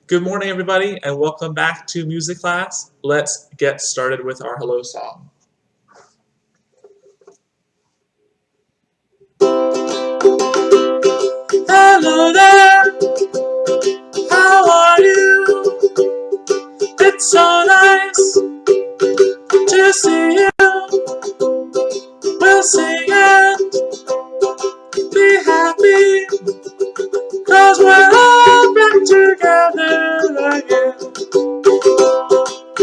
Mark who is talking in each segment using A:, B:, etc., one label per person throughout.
A: Good morning, everybody, and welcome back to music class. Let's get started with our hello song. Hello there, how are you? It's so nice to see you. We'll sing and be happy, 'cause we're all back together again.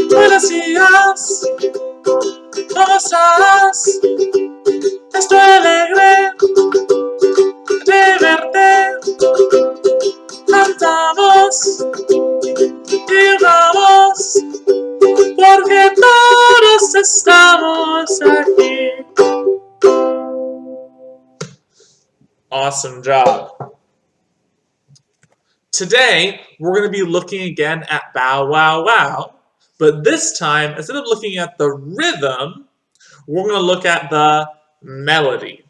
A: Buenos días, ¿cómo estás? Estoy alegre de verte. Cantamos y vamos, porque todos estamos aquí. Awesome job. Today, we're going to be looking again at Bow Wow Wow, but this time, instead of looking at the rhythm, we're going to look at the melody.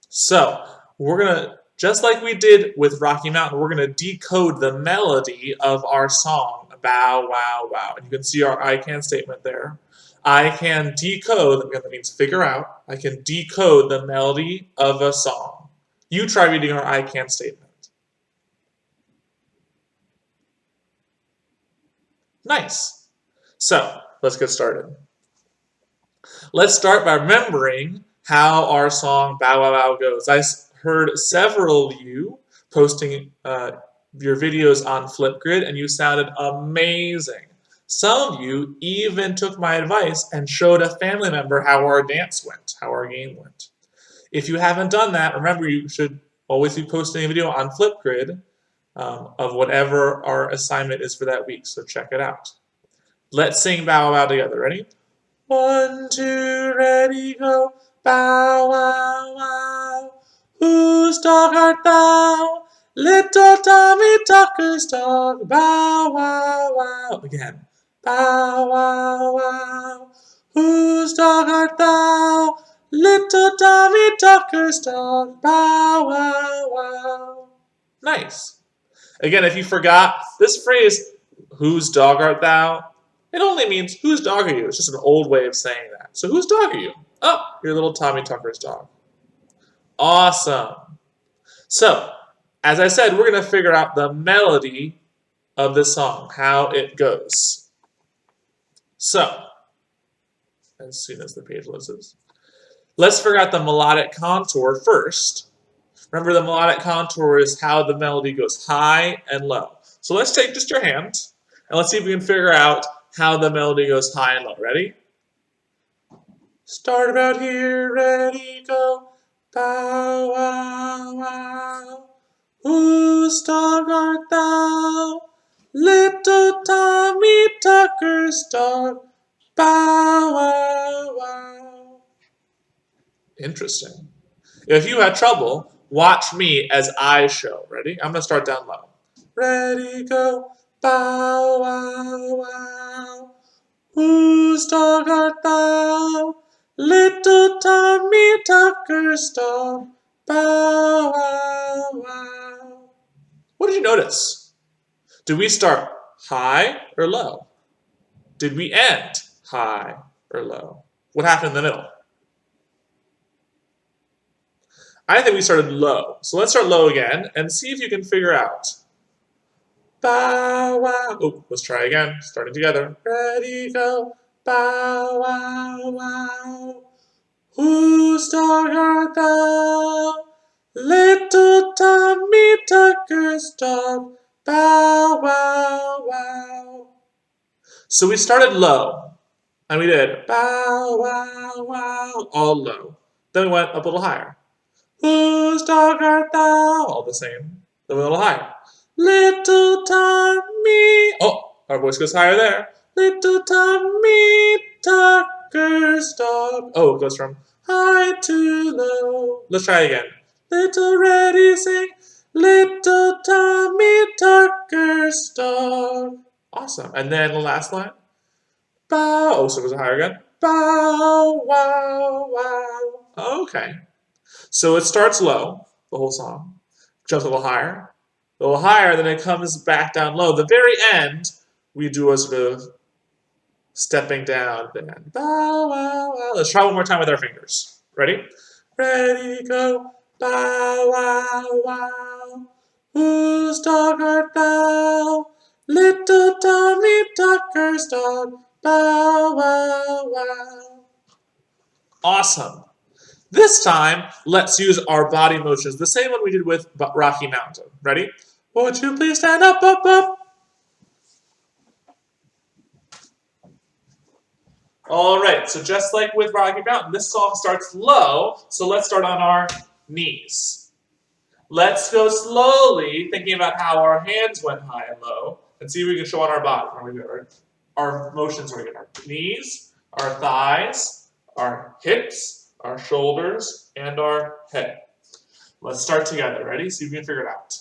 A: So, we're going to, just like we did with Rocky Mountain, we're going to decode the melody of our song, Bow Wow Wow. And you can see our I can statement there. I can decode, that means figure out, I can decode the melody of a song. You try reading our I can statement. Nice. So, let's get started. Let's start by remembering how our song Bow Wow Wow goes. I heard several of you posting your videos on Flipgrid, and you sounded amazing. Some of you even took my advice and showed a family member how our dance went, how our game went. If you haven't done that, remember you should always be posting a video on Flipgrid of whatever our assignment is for that week, so check it out. Let's sing Bow Wow together. Ready? 1, 2, ready, go. Bow wow wow. Whose dog art thou? Little Tommy Tucker's dog. Bow wow wow. Again. Bow wow wow. Whose dog art thou? Little Tommy Tucker's dog. Bow wow wow. Nice. Again, if you forgot, this phrase, whose dog art thou? It only means, whose dog are you? It's just an old way of saying that. So whose dog are you? Oh, your little Tommy Tucker's dog. Awesome. So, as I said, we're going to figure out the melody of the song, how it goes. So, as soon as the page loads, let's figure out the melodic contour first. Remember, the melodic contour is how the melody goes high and low. So let's take just your hand, and let's see if we can figure out how the melody goes high and low. Ready? Start about here, ready, go. Bow wow wow. Whose dog art thou? Little Tommy Tucker's dog. Bow wow wow. Interesting. If you had trouble, watch me as I show. Ready? I'm going to start down low. Ready, go. Bow wow wow. Whose dog art thou? Little Tommy Tucker's dog. Bow wow wow. What did you notice? Did we start high or low? Did we end high or low? What happened in the middle? I think we started low. So let's start low again and see if you can figure out. Bow wow. Oh, let's try again. Starting together. Ready, go. Bow wow wow. Whose dog art thou? Little Tommy Tucker's dog. Bow wow wow. So we started low. And we did bow wow wow. All low. Then we went up a little higher. Whose dog art thou? All the same. Then we went a little higher. Little Tommy. Oh, our voice goes higher there. Little Tommy Tucker's dog. Oh, it goes from high to low. Let's try again. Little ready, sing. Little Tommy Tucker's dog. Awesome. And then the last line. Bow. Oh, so it goes higher again. Bow, wow, wow. Okay. So it starts low, the whole song. Jumps a little higher. a little higher, then it comes back down low. The very end, we do a sort of stepping down bend. Bow, wow, wow. Let's try one more time with our fingers. Ready? Ready, go. Bow, wow, wow. Whose dog art thou? Little Tommy Tucker's dog. Bow, wow, wow. Awesome. This time, let's use our body motions, the same one we did with Rocky Mountain. Ready? Would you please stand up, up, up? All right, so just like with Rocky Mountain, this song starts low, so let's start on our knees. Let's go slowly, thinking about how our hands went high and low, and see if we can show on our body. Our motions are good. Our knees, our thighs, our hips, our shoulders, and our head. Let's start together. Ready? See if we can figure it out.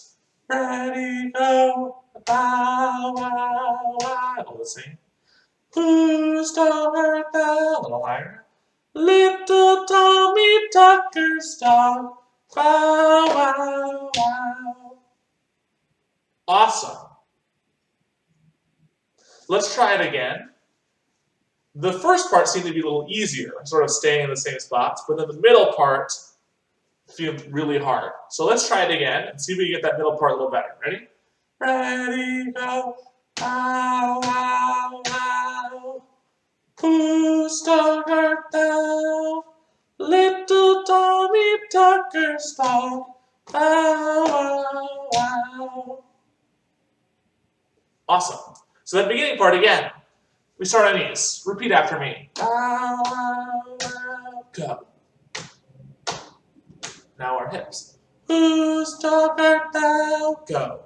A: Ready, go, bow, wow, wow. All the same. Whose dog art thou? A little higher. Little Tommy Tucker's dog. Bow, wow, wow. Awesome. Let's try it again. The first part seemed to be a little easier, sort of staying in the same spots, but then the middle part feels really hard. So let's try it again and see if we can get that middle part a little better. Ready? Ready, go. Bow, wow, wow. Whose dog art thou? Little Tommy Tucker's dog. Bow, wow, wow. Awesome. So that beginning part again. We start on knees. Repeat after me. Bow, wow, wow. Go. Now our hips. Whose dog art thou? Go.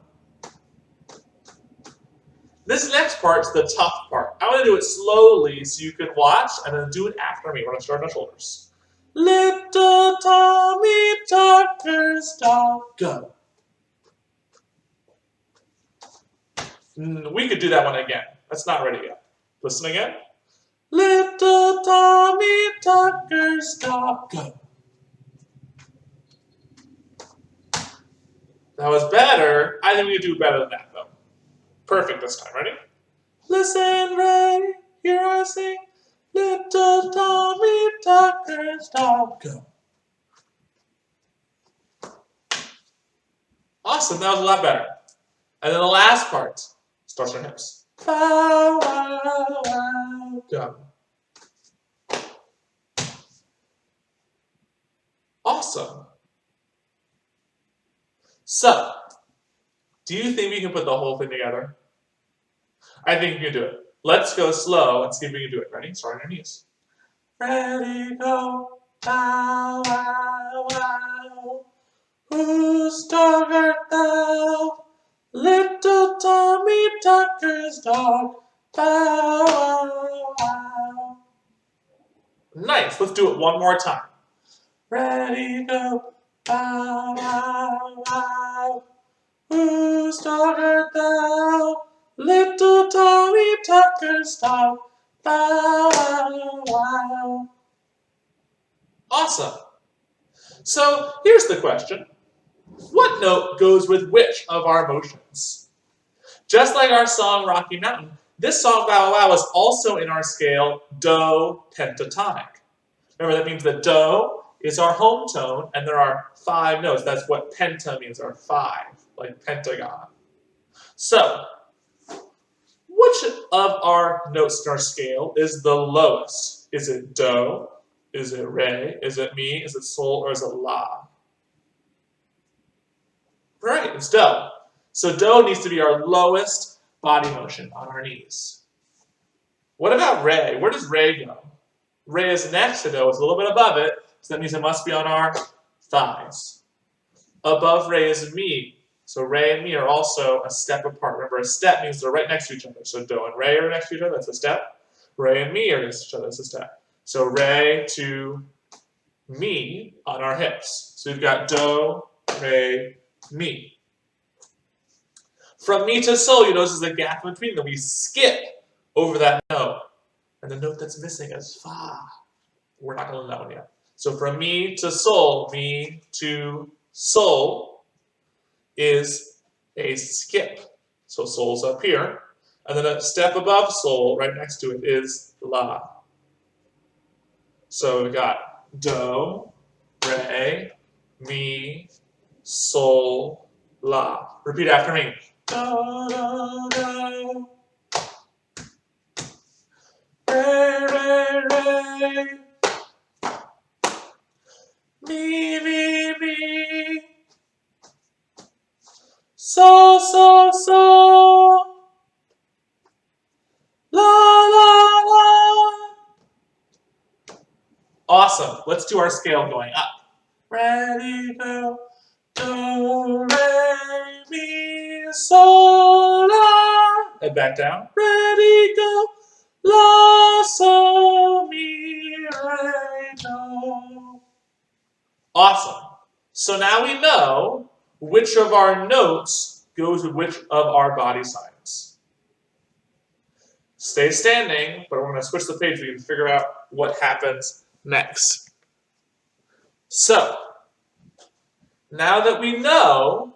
A: This next part's the tough part. I want to do it slowly so you can watch and then do it after me. We're going to start on our shoulders. Little Tommy Tucker's dog. Go. We could do that one again. That's not ready yet. Listen again. Little Tommy Tucker's dog. Go. That was better. I think we could do better than that, though. Perfect this time. Ready? Listen, Ray, here I sing. Little Tommy Tucker's dog. Go. Awesome. That was a lot better. And then the last part starts on hips. Bow, wow, wow. Go. Awesome. So, do you think we can put the whole thing together? I think you can do it. Let's go slow and see if we can do it. Ready? Start on your knees. Ready, go. Bow, wow, wow. Whose dog art thou? Little Tommy Tucker's dog. Bow, wow, wow. Nice. Let's do it one more time. Ready, go. Bow, wow, wow. Whose dog art thou? Little Tommy Tucker's dog. Bow, wow, wow. Awesome. So here's the question. What note goes with which of our motions? Just like our song Rocky Mountain, this song Bow Wow is also in our scale Do pentatonic. Remember, that means that Do is our home tone, and there are 5 notes. That's what penta means, or 5, like pentagon. So, which of our notes in our scale is the lowest? Is it Do? Is it Re? Is it Mi? Is it Sol? Or is it La? Right, it's Do. So Do needs to be our lowest body motion on our knees. What about Re? Where does Re go? Re is next to Do. It's a little bit above it, so that means it must be on our thighs. Above Re is Mi. So Re and Mi are also a step apart. Remember, a step means they're right next to each other. So Do and Re are next to each other, that's a step. Re and Mi are next to each other, that's a step. So Re to Mi on our hips. So we've got Do, Re, Mi. From Mi to Sol, you notice there's a gap in between them. We skip over that note. And the note that's missing is Fa. We're not going to learn that one yet. So from Mi to Sol is a skip. So sol's up here. And then a step above sol, right next to it, is la. So we got do, re, mi, sol, la. Repeat after me. Do, do, do. Re, re, re. Mi, mi, mi. So, so, so. La, la, la. Awesome. Let's do our scale going up. Ready, go. Do, re, mi, sol, la. And back down. Ready, go. La, sol, mi, re, do. Awesome. So now we know which of our notes goes with which of our body signs. Stay standing, but we're going to switch the page so you can figure out what happens next. So, now that we know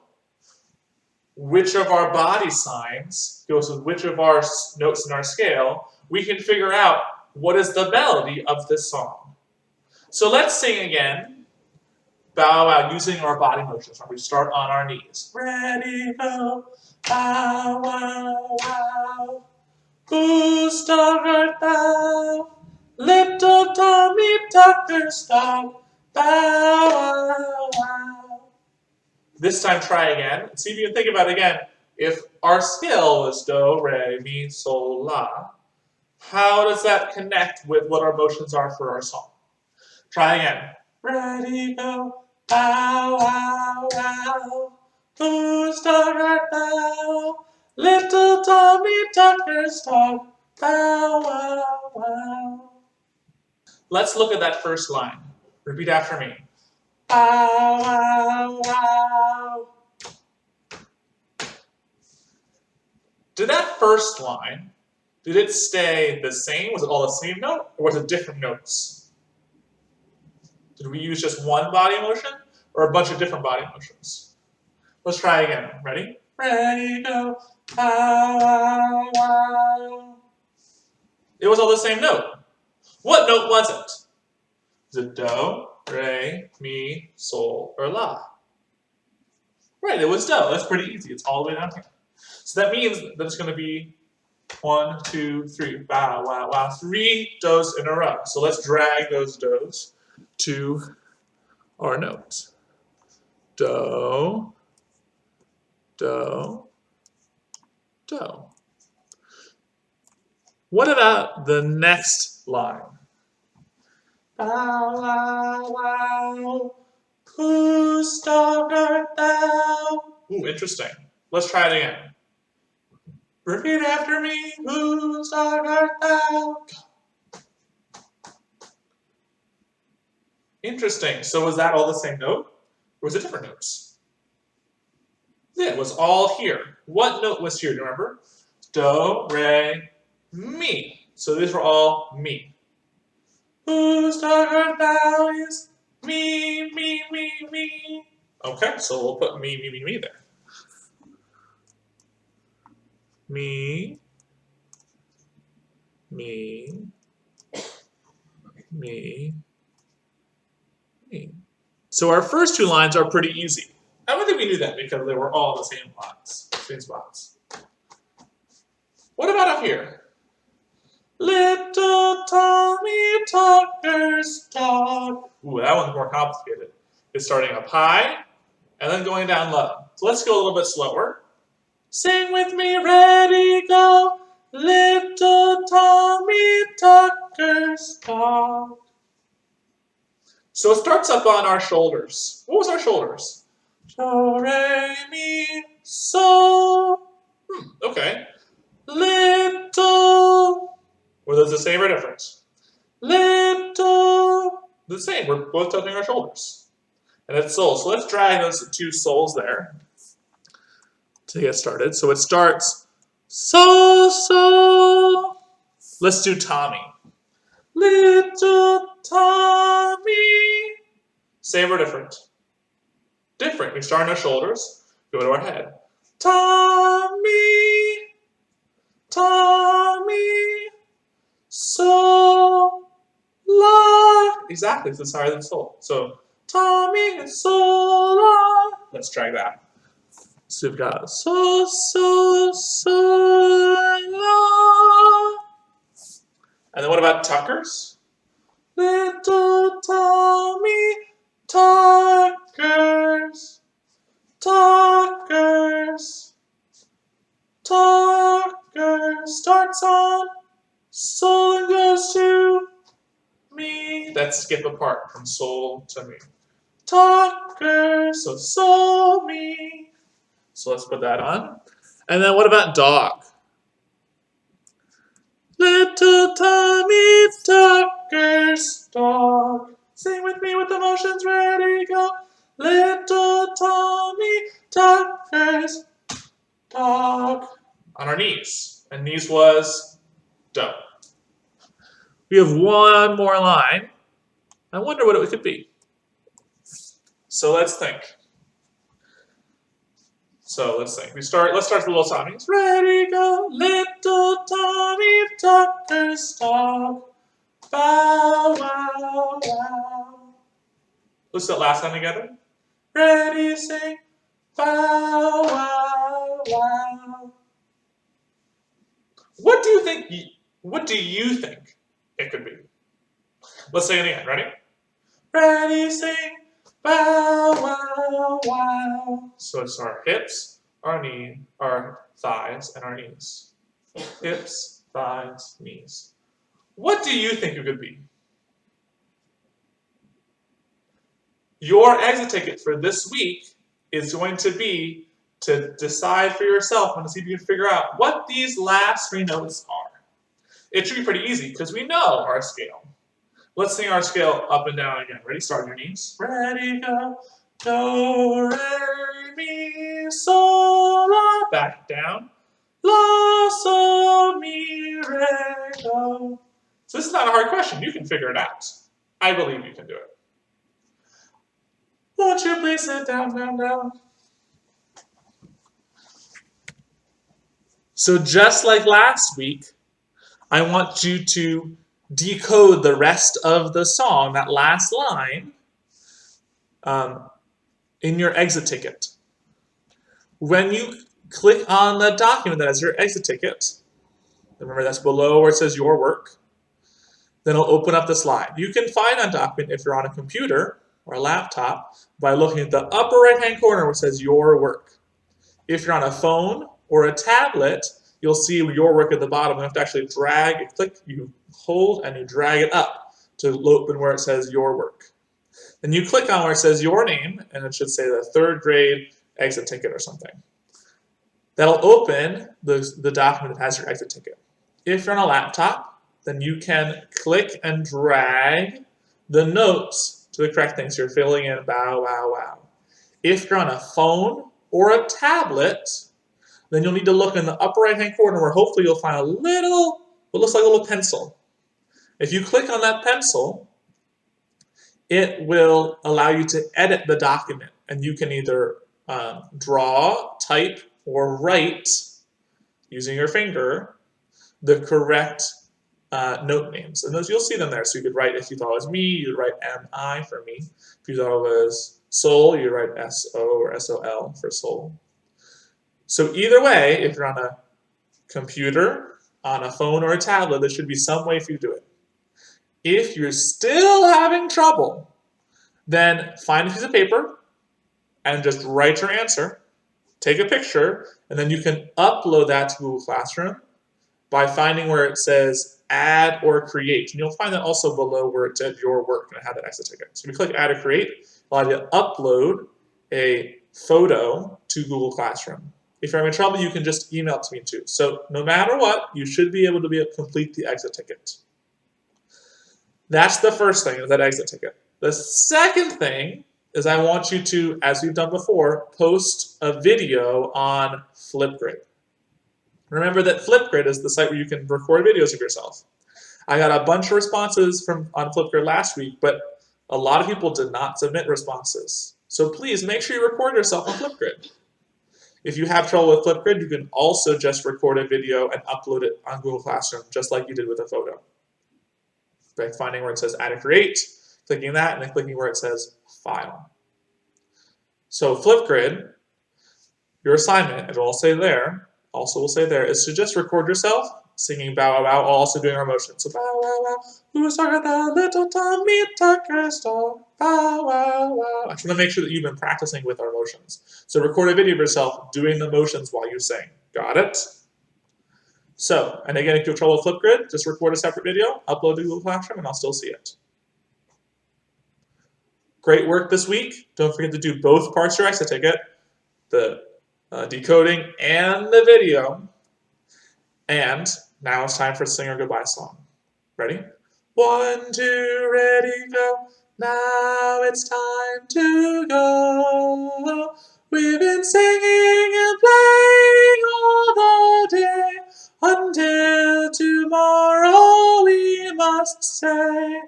A: which of our body signs goes with which of our notes in our scale, we can figure out what is the melody of this song. So let's sing again, bow wow, using our body motions. We start on our knees. Ready, go, bow wow wow. Who's dog art thou? Little Tommy Tucker's dog. Bow wow wow. This time try again. See if you can think about it again. If our scale was do, re, mi, sol, la, how does that connect with what our motions are for our song? Try again. Ready, go, bow wow wow. Whose dog art thou? Little Tommy Tucker's dog. Bow wow wow. Let's look at that first line. Repeat after me. Bow wow wow. Did that first line, did it stay the same? Was it all the same note? Or was it different notes? Did we use just one body motion? Or a bunch of different body motions? Let's try again. Ready? Ready, go. Bow wow wow. It was all the same note. What note was it? Is it do, re, mi, sol, or la? Right, it was do. That's pretty easy. It's all the way down here. So that means that it's going to be 1, 2, 3, bow, wow, wow, 3 do's in a row. So let's drag those do's to our notes. Do, do, do. What about the next line? Bow, wow, wow, whose dog art thou? Ooh, interesting. Let's try it again. Repeat after me, whose dog art thou? Interesting. So was that all the same note? Or was it different notes? Yeah, it was all here. What note was here, do you remember? Do, re, mi. So these were all mi. Whose dog art thou is me, me, me, me. Okay, so we'll put me, me, me, me there. Me, me, me, me. So our first two lines are pretty easy. I don't think we knew that because they were all the same lines, same spots. What about up here? Little Tommy Tucker's dog. Ooh, that one's more complicated. It's starting up high and then going down low. So let's go a little bit slower. Sing with me, ready, go. Little Tommy Tucker's dog. So it starts up on our shoulders. What was our shoulders? Do, re, mi, sol. Okay. Little. Were those the same or different? Little. The same. We're both touching our shoulders. And it's sol. So let's drag those two sols there to get started. So it starts sol, sol. Let's do Tommy. Little Tommy. Same or different? Different. We start on our shoulders, go to our head. Tommy, Tommy, sol, la. Exactly, it's higher than sol. So Tommy and sol, la. Let's try that. So we've got sol, sol, sol, la. And then what about tuckers? Little Tommy tuckers, tuckers, tuckers. Starts on sol and goes to me. That's skip a part from sol to me. Tuckers, so sol, me. So let's put that on. And then what about dog? Little Tommy Tucker's dog. Sing with me with emotions ready, go. Little Tommy Tucker's dog. On our knees. And knees was do. We have one more line. I wonder what it could be. So let's think. Let's think. Let's start with little Tommy. Ready, go. Little Tommy Tucker's dog. Bow, wow, wow. Let's do that last time together. Ready, sing. Bow, wow, wow. What do you think it could be? Let's say it again. Ready? Ready, sing. Bow, wow, wow. So it's our hips, our knee, our thighs, and our knees. Hips, thighs, knees. What do you think it could be? Your exit ticket for this week is going to be to decide for yourself and to see if you can figure out what these last three notes are. It should be pretty easy because we know our scale. Let's sing our scale up and down again. Ready? Start on your knees. Ready, go. Do, re, mi, sol, la. Back down. La, sol, mi, re, do. So this is not a hard question. You can figure it out. I believe you can do it. Won't you please sit down, down, down? So just like last week, I want you to decode the rest of the song, that last line, in your exit ticket. When you click on the document that has your exit ticket, remember that's below where it says your work, then it'll open up the slide. You can find that document if you're on a computer or a laptop by looking at the upper right-hand corner where it says your work. If you're on a phone or a tablet, you'll see your work at the bottom. You have to actually drag, you click, you hold, and you drag it up to open where it says your work. Then you click on where it says your name, and it should say the 3rd grade exit ticket or something. That'll open the document that has your exit ticket. If you're on a laptop, then you can click and drag the notes to the correct thing. So you're filling in bow, wow, wow. If you're on a phone or a tablet, then you'll need to look in the upper right-hand corner where hopefully you'll find what looks like a little pencil. If you click on that pencil, it will allow you to edit the document. And you can either draw, type, or write, using your finger, the correct note names. And those, you'll see them there. So you could write, if you thought it was me, you'd write M-I for me. If you thought it was sol, you'd write S-O or S-O-L for sol. So either way, if you're on a computer, on a phone, or a tablet, there should be some way for you to do it. If you're still having trouble, then find a piece of paper and just write your answer, take a picture, and then you can upload that to Google Classroom by finding where it says add or create. And you'll find that also below where it said your work, and I have that exit ticket. So if you click add or create, it'll allow you to upload a photo to Google Classroom. If you're having trouble, you can just email it to me too. So no matter what, you should be able to complete the exit ticket. That's the first thing, is that exit ticket. The second thing is I want you to, as we've done before, post a video on Flipgrid. Remember that Flipgrid is the site where you can record videos of yourself. I got a bunch of responses on Flipgrid last week, but a lot of people did not submit responses. So please make sure you record yourself on Flipgrid. If you have trouble with Flipgrid, you can also just record a video and upload it on Google Classroom, just like you did with a photo. By finding where it says Add and Create, clicking that, and then clicking where it says File. So Flipgrid, your assignment, it will say there, also will say there, is to just record yourself singing bow wow wow, also doing our motions. So bow wow wow, who's talking the little Tommy Tucker star? Bow wow wow. I just want to make sure that you've been practicing with our motions. So record a video of yourself doing the motions while you sing. Got it? So, and again, if you have trouble with Flipgrid, just record a separate video, upload to Google Classroom, and I'll still see it. Great work this week. Don't forget to do both parts of your exit ticket, the decoding and the video. And now it's time for the Sing Our Goodbye song. Ready? 1, 2, ready, go. Now it's time to go. We've been singing and playing all the day. Until tomorrow we must say,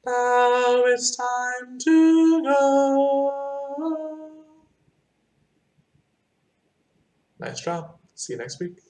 A: now it's time to go. Nice job. See you next week.